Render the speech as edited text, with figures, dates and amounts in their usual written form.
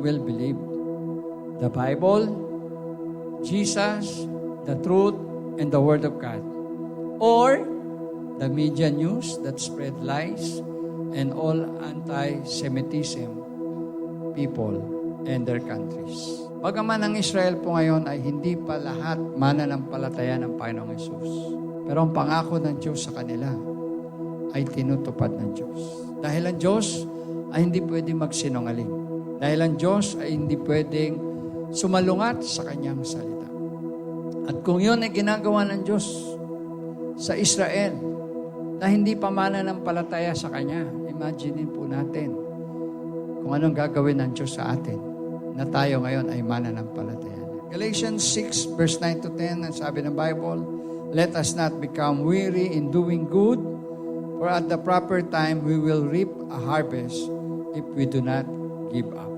will believe? The Bible, Jesus, the truth, and the Word of God. Or the media news that spread lies and all anti-Semitism people and their countries. Bagaman ang Israel po ngayon ay hindi pa lahat mananampalataya ng Panginoong Hesus. Pero ang pangako ng Diyos sa kanila ay tinutupad ng Diyos. Dahil ang Diyos ay hindi pwedeng magsinungaling. Dahil ang Diyos ay hindi pwedeng sumalungat sa kanyang salita. At kung yun ay ginagawa ng Diyos sa Israel na hindi pa mananampalataya sa Kanya, imagine po natin kung anong gagawin ng Diyos sa atin na tayo ngayon ay mananampalataya. Galatians 6 verse 9 to 10, ang sabi ng Bible, let us not become weary in doing good, for at the proper time we will reap a harvest if we do not give up.